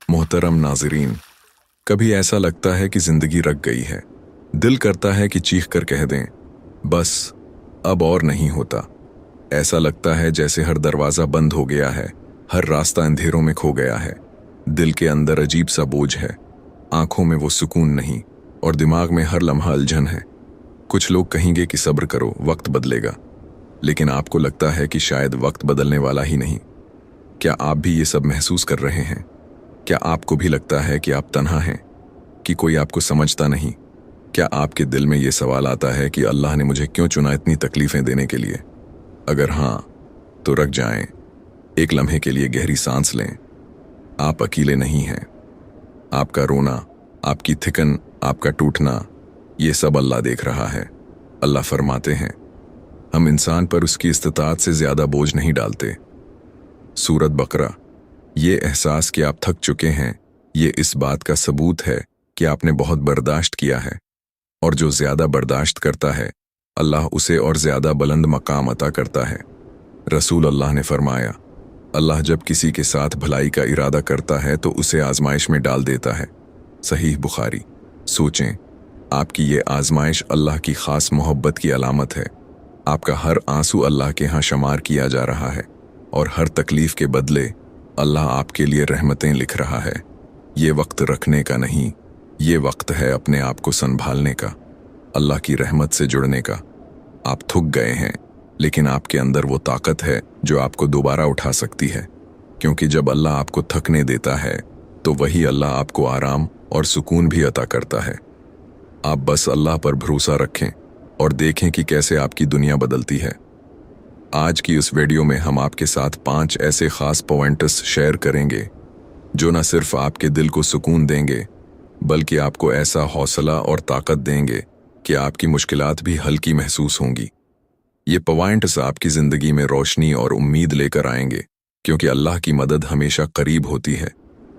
मोहतरम नाज़रीन, कभी ऐसा लगता है कि ज़िंदगी रक गई है। दिल करता है कि चीख कर कह दें, बस अब और नहीं होता। ऐसा लगता है जैसे हर दरवाज़ा बंद हो गया है, हर रास्ता अंधेरों में खो गया है। दिल के अंदर अजीब सा बोझ है, आंखों में वो सुकून नहीं और दिमाग में हर लम्हा उलझन है। कुछ लोग कहेंगे कि सब्र करो, वक्त बदलेगा, लेकिन आपको लगता है कि शायद वक्त बदलने वाला ही नहीं। क्या आप भी ये सब महसूस कर रहे हैं? क्या आपको भी लगता है कि आप तन्हा हैं, कि कोई आपको समझता नहीं? क्या आपके दिल में ये सवाल आता है कि अल्लाह ने मुझे क्यों चुना इतनी तकलीफें देने के लिए? अगर हाँ, तो रुक जाएं, एक लम्हे के लिए गहरी सांस लें। आप अकेले नहीं हैं। आपका रोना, आपकी थिकन, आपका टूटना, ये सब अल्लाह देख रहा है। अल्लाह फरमाते हैं, हम इंसान पर उसकी इस्तिताअत से ज्यादा बोझ नहीं डालते। सूरत बकरा। ये एहसास कि आप थक चुके हैं, ये इस बात का सबूत है कि आपने बहुत बर्दाश्त किया है, और जो ज्यादा बर्दाश्त करता है अल्लाह उसे और ज्यादा बुलंद मकाम अता करता है। रसूल अल्लाह ने फरमाया, अल्लाह जब किसी के साथ भलाई का इरादा करता है तो उसे आजमाइश में डाल देता है। सहीह बुखारी। सोचें, आपकी ये आजमाइश अल्लाह की खास मोहब्बत की अलामत है। आपका हर आंसू अल्लाह के यहाँ शमार किया जा रहा है, और हर तकलीफ के बदले अल्लाह आपके लिए रहमतें लिख रहा है। ये वक्त रखने का नहीं, ये वक्त है अपने आप को संभालने का, अल्लाह की रहमत से जुड़ने का। आप थक गए हैं, लेकिन आपके अंदर वो ताकत है जो आपको दोबारा उठा सकती है, क्योंकि जब अल्लाह आपको थकने देता है तो वही अल्लाह आपको आराम और सुकून भी अता करता है। आप बस अल्लाह पर भरोसा रखें और देखें कि कैसे आपकी दुनिया बदलती है। आज की इस वीडियो में हम आपके साथ 5 ऐसे खास पॉइंट्स शेयर करेंगे जो न सिर्फ आपके दिल को सुकून देंगे, बल्कि आपको ऐसा हौसला और ताकत देंगे कि आपकी मुश्किलात भी हल्की महसूस होंगी। ये पॉइंट्स आपकी ज़िंदगी में रोशनी और उम्मीद लेकर आएंगे, क्योंकि अल्लाह की मदद हमेशा करीब होती है,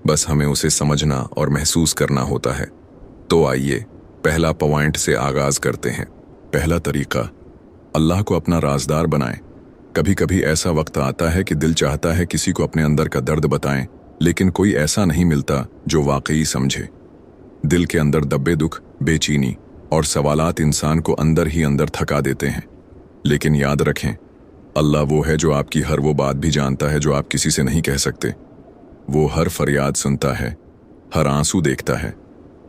बस हमें उसे समझना और महसूस करना होता है। तो आइए पहला पॉइंट से आगाज करते हैं। पहला तरीका, अल्लाह को अपना राजदार बनाएं। कभी कभी ऐसा वक्त आता है कि दिल चाहता है किसी को अपने अंदर का दर्द बताएं, लेकिन कोई ऐसा नहीं मिलता जो वाकई समझे। दिल के अंदर दबे दुख, बेचैनी और सवालात इंसान को अंदर ही अंदर थका देते हैं। लेकिन याद रखें, अल्लाह वो है जो आपकी हर वो बात भी जानता है जो आप किसी से नहीं कह सकते। वो हर फरियाद सुनता है, हर आंसू देखता है।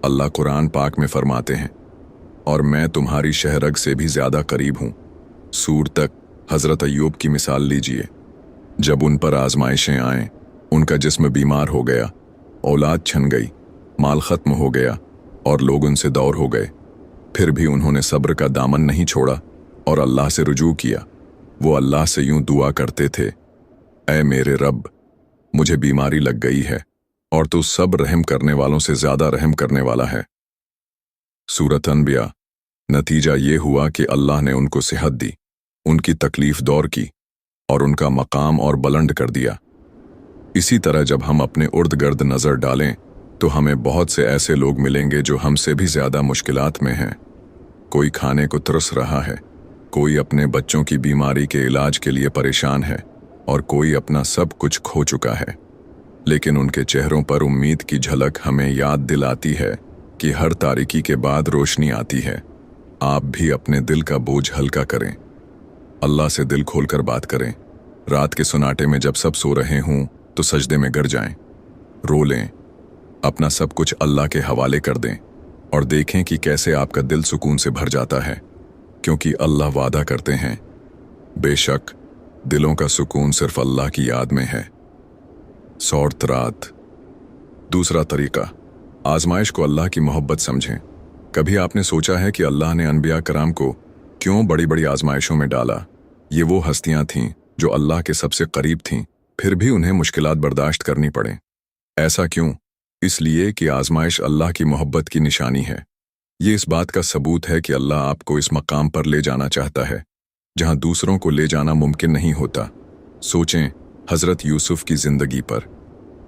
अल्लाह कुरान पाक में फरमाते हैं, और मैं तुम्हारी शहरग से भी ज्यादा करीब हूं। सूर तक हजरत अय्यूब की मिसाल लीजिए। जब उन पर आजमाइशें आएं, उनका जिस्म बीमार हो गया, औलाद छन गई, माल खत्म हो गया और लोग उनसे दूर हो गए, फिर भी उन्होंने सब्र का दामन नहीं छोड़ा और अल्लाह से रुजू किया। वो अल्लाह से यूं दुआ करते थे, ऐ मेरे रब, मुझे बीमारी लग गई है और तू सब रहम करने वालों से ज्यादा रहम करने वाला है। सूरत अनबिया। नतीजा ये हुआ कि अल्लाह ने उनको सेहत दी, उनकी तकलीफ दूर की और उनका मकाम और बुलंद कर दिया। इसी तरह जब हम अपने उर्द गर्द नजर डालें तो हमें बहुत से ऐसे लोग मिलेंगे जो हमसे भी ज्यादा मुश्किलात में हैं। कोई खाने को तरस रहा है, कोई अपने बच्चों की बीमारी के इलाज के लिए परेशान है और कोई अपना सब कुछ खो चुका है। लेकिन उनके चेहरों पर उम्मीद की झलक हमें याद दिलाती है कि हर तारीकी के बाद रोशनी आती है। आप भी अपने दिल का बोझ हल्का करें, अल्लाह से दिल खोलकर बात करें। रात के सुनाटे में जब सब सो रहे हों तो सजदे में गिर जाएं, रो लें, अपना सब कुछ अल्लाह के हवाले कर दें और देखें कि कैसे आपका दिल सुकून से भर जाता है, क्योंकि अल्लाह वादा करते हैं, बेशक दिलों का सुकून सिर्फ अल्लाह की याद में है। सौरत रात। दूसरा तरीका, आजमाइश को अल्लाह की मोहब्बत समझें। कभी आपने सोचा है कि अल्लाह ने अनबिया कराम को क्यों बड़ी बड़ी आजमाइशों में डाला? ये वो हस्तियां थीं जो अल्लाह के सबसे करीब थीं, फिर भी उन्हें मुश्किलात बर्दाश्त करनी पड़े। ऐसा क्यों? इसलिए कि आजमाइश अल्लाह की मोहब्बत की निशानी है। ये इस बात का सबूत है कि अल्लाह आपको इस मकाम पर ले जाना चाहता है जहां दूसरों को ले जाना मुमकिन नहीं होता। सोचें हजरत यूसुफ की जिंदगी पर।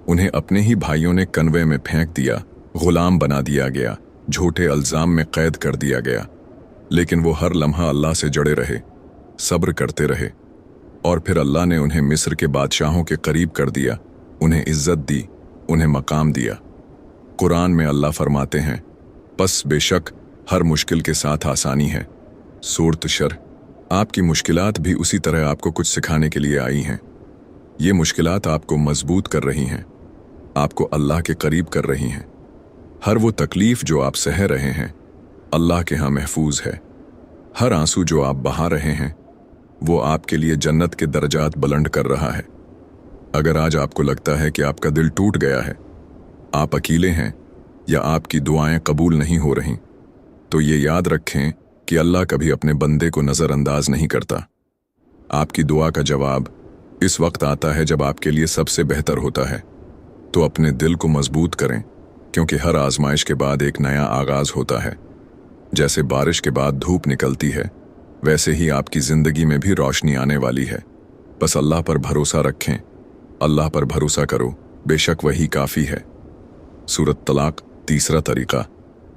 उन्हें अपने ही भाइयों ने कन्वे में फेंक दिया, गुलाम बना दिया गया, झूठे इल्जाम में कैद कर दिया गया, लेकिन वो हर लम्हा अल्लाह से जड़े रहे, सब्र करते रहे, और फिर अल्लाह ने उन्हें मिस्र के बादशाहों के करीब कर दिया, उन्हें इज्जत दी उन्हें मकाम दिया। कुरान में अल्लाह फरमाते हैं, बस बेशक हर मुश्किल के साथ आसानी है। सूरत शर। आपकी मुश्किलात भी उसी तरह आपको कुछ सिखाने के लिए आई हैं। ये मुश्किलात आपको मजबूत कर रही हैं, आपको अल्लाह के करीब कर रही हैं। हर वो तकलीफ जो आप सह रहे हैं, अल्लाह के यहाँ महफूज है। हर आंसू जो आप बहा रहे हैं, वो आपके लिए जन्नत के दर्जात बुलंद कर रहा है। अगर आज आपको लगता है कि आपका दिल टूट गया है, आप अकेले हैं या आपकी दुआएं कबूल नहीं हो रहीं, तो ये याद रखें कि अल्लाह कभी अपने बंदे को नज़रअंदाज नहीं करता। आपकी दुआ का जवाब इस वक्त आता है जब आपके लिए सबसे बेहतर होता है। तो अपने दिल को मजबूत करें, क्योंकि हर आजमाइश के बाद एक नया आगाज होता है। जैसे बारिश के बाद धूप निकलती है, वैसे ही आपकी जिंदगी में भी रोशनी आने वाली है। बस अल्लाह पर भरोसा रखें, अल्लाह पर भरोसा करो, बेशक वही काफ़ी है। सूरत तलाक। तीसरा तरीका,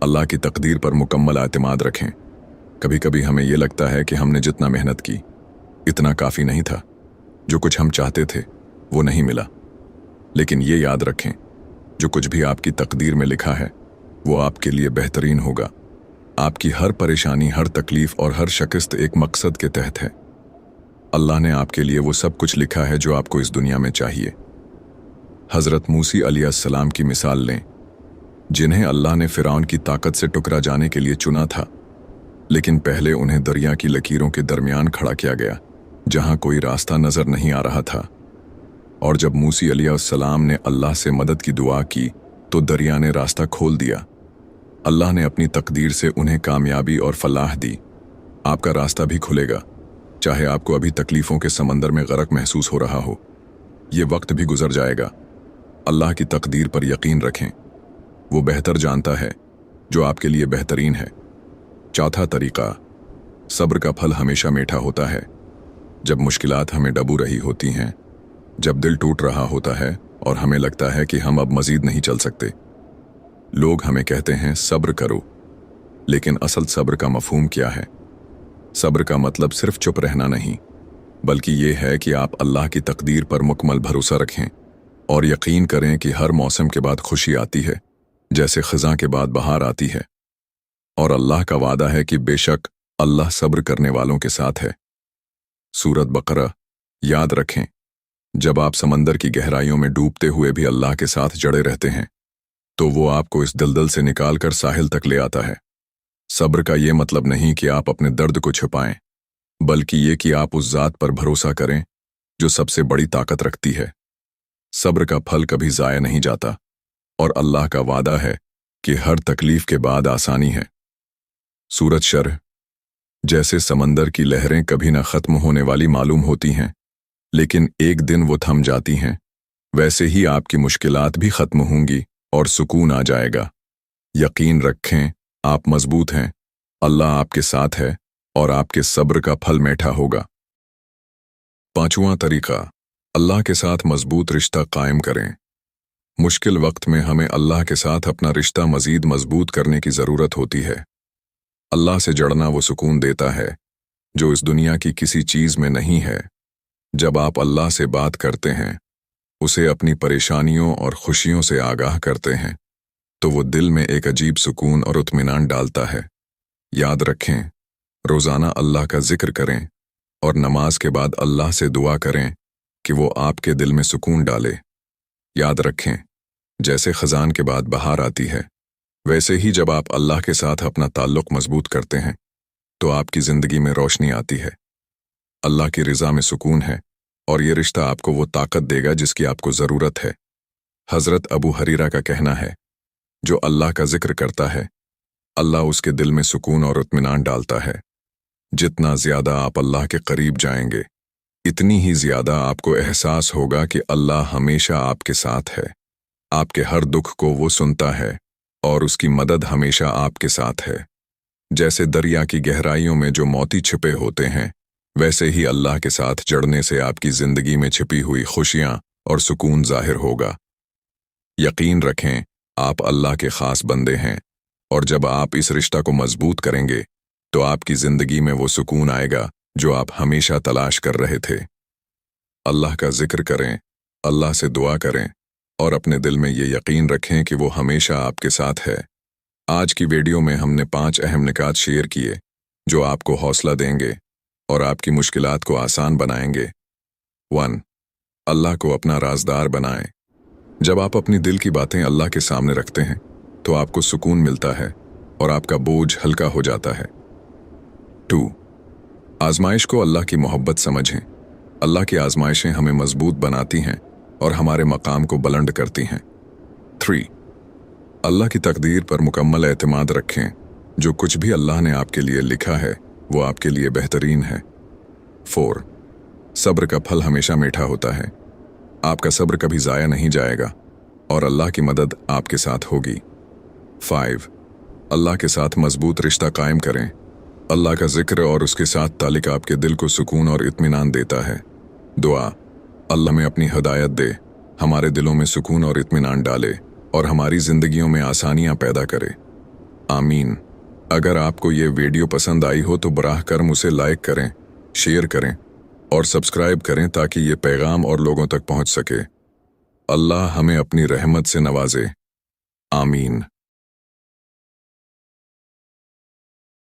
अल्लाह की तकदीर पर मुकम्मल एतमाद रखें। कभी कभी हमें यह लगता है कि हमने जितना मेहनत की, इतना काफ़ी नहीं था। जो कुछ हम चाहते थे वो नहीं मिला। लेकिन ये याद रखें, जो कुछ भी आपकी तकदीर में लिखा है वो आपके लिए बेहतरीन होगा। आपकी हर परेशानी, हर तकलीफ और हर शिकस्त एक मकसद के तहत है। अल्लाह ने आपके लिए वो सब कुछ लिखा है जो आपको इस दुनिया में चाहिए। हज़रत मूसी अलैहिस्सलाम की मिसाल लें, जिन्हें अल्लाह ने फ़िरौन की ताकत से टुकरा जाने के लिए चुना था, लेकिन पहले उन्हें दरिया की लकीरों के दरमियान खड़ा किया गया, जहां कोई रास्ता नज़र नहीं आ रहा था। और जब मूसी अलैहिस्सलाम ने अल्लाह से मदद की दुआ की तो दरिया ने रास्ता खोल दिया। अल्लाह ने अपनी तकदीर से उन्हें कामयाबी और फलाह दी। आपका रास्ता भी खुलेगा, चाहे आपको अभी तकलीफ़ों के समंदर में गरक महसूस हो रहा हो। ये वक्त भी गुजर जाएगा। अल्लाह की तकदीर पर यकीन रखें, वो बेहतर जानता है जो आपके लिए बेहतरीन है। चौथा तरीका, सब्र का फल हमेशा मीठा होता है। जब मुश्किलात हमें डबू रही होती हैं, जब दिल टूट रहा होता है और हमें लगता है कि हम अब मजीद नहीं चल सकते, लोग हमें कहते हैं सब्र करो, लेकिन असल सब्र का मफहूम क्या है? सब्र का मतलब सिर्फ चुप रहना नहीं, बल्कि ये है कि आप अल्लाह की तकदीर पर मुकम्मल भरोसा रखें और यकीन करें कि हर मौसम के बाद खुशी आती है, जैसे खज़ां के बाद बहार आती है। और अल्लाह का वादा है कि बेशक अल्लाह सब्र करने वालों के साथ है। सूरत बकरा। याद रखें, जब आप समंदर की गहराइयों में डूबते हुए भी अल्लाह के साथ जड़े रहते हैं, तो वो आपको इस दलदल से निकालकर साहिल तक ले आता है। सब्र का ये मतलब नहीं कि आप अपने दर्द को छुपाएं, बल्कि ये कि आप उस ज़ात पर भरोसा करें जो सबसे बड़ी ताकत रखती है। सब्र का फल कभी ज़ाया नहीं जाता और अल्लाह का वादा है कि हर तकलीफ के बाद आसानी है। सूरत शरह। जैसे समंदर की लहरें कभी न खत्म होने वाली मालूम होती हैं, लेकिन एक दिन वो थम जाती हैं, वैसे ही आपकी मुश्किलात भी खत्म होंगी और सुकून आ जाएगा। यकीन रखें, आप मजबूत हैं, अल्लाह आपके साथ है और आपके सब्र का फल मीठा होगा। पांचवां तरीका, अल्लाह के साथ मजबूत रिश्ता कायम करें। मुश्किल वक्त में हमें अल्लाह के साथ अपना रिश्ता मजीद मजबूत करने की ज़रूरत होती है। अल्लाह से जड़ना वो सुकून देता है जो इस दुनिया की किसी चीज़ में नहीं है। जब आप अल्लाह से बात करते हैं, उसे अपनी परेशानियों और खुशियों से आगाह करते हैं, तो वो दिल में एक अजीब सुकून और इत्मीनान डालता है। याद रखें, रोज़ाना अल्लाह का जिक्र करें और नमाज के बाद अल्लाह से दुआ करें कि वो आपके दिल में सुकून डाले। याद रखें, जैसे खजान के बाद बहार आती है, वैसे ही जब आप अल्लाह के साथ अपना ताल्लुक मजबूत करते हैं, तो आपकी ज़िंदगी में रोशनी आती है। अल्लाह की रज़ा में सुकून है और ये रिश्ता आपको वो ताकत देगा जिसकी आपको ज़रूरत है। हज़रत अबू हरीरा का कहना है, जो अल्लाह का जिक्र करता है, अल्लाह उसके दिल में सुकून और इत्मीनान डालता है। जितना ज़्यादा आप अल्लाह के करीब जाएंगे, इतनी ही ज़्यादा आपको एहसास होगा कि अल्लाह हमेशा आपके साथ है। आपके हर दुख को वो सुनता है और उसकी मदद हमेशा आपके साथ है। जैसे दरिया की गहराइयों में जो मोती छिपे होते हैं, वैसे ही अल्लाह के साथ जड़ने से आपकी ज़िंदगी में छिपी हुई खुशियाँ और सुकून ज़ाहिर होगा। यकीन रखें, आप अल्लाह के ख़ास बंदे हैं और जब आप इस रिश्ता को मजबूत करेंगे, तो आपकी ज़िंदगी में वो सुकून आएगा जो आप हमेशा तलाश कर रहे थे। अल्लाह का जिक्र करें, अल्लाह से दुआ करें, अल्लाह की रज़ा में सुकून है। सूरत और अपने दिल में ये यकीन रखें कि वो हमेशा आपके साथ है। आज की वीडियो में हमने 5 अहम निकात शेयर किए जो आपको हौसला देंगे और आपकी मुश्किलात को आसान बनाएंगे। 1. अल्लाह को अपना राज़दार बनाएं। जब आप अपनी दिल की बातें अल्लाह के सामने रखते हैं तो आपको सुकून मिलता है और आपका बोझ हल्का हो जाता है। 2. आजमाइश को अल्लाह की मोहब्बत समझें। अल्लाह की आजमाइशें हमें मजबूत बनाती हैं और हमारे मकाम को बुलंद करती हैं। 3. अल्लाह की तकदीर पर मुकम्मल एतमाद रखें। जो कुछ भी अल्लाह ने आपके लिए लिखा है वो आपके लिए बेहतरीन है। 4. सब्र का फल हमेशा मीठा होता है। आपका सब्र कभी ज़ाया नहीं जाएगा और अल्लाह की मदद आपके साथ होगी। 5. अल्लाह के साथ मजबूत रिश्ता कायम करें। अल्लाह का जिक्र और उसके साथ ताल्लुक आपके दिल को सुकून और इत्मीनान देता है। दुआ, अल्लाह में अपनी हिदायत दे, हमारे दिलों में सुकून और इत्मीनान डाले और हमारी ज़िंदगियों में आसानियाँ पैदा करे। आमीन। अगर आपको ये वीडियो पसंद आई हो तो बराह करम उसे लाइक करें, शेयर करें और सब्सक्राइब करें ताकि ये पैगाम और लोगों तक पहुँच सके। अल्लाह हमें अपनी रहमत से नवाजे। आमीन।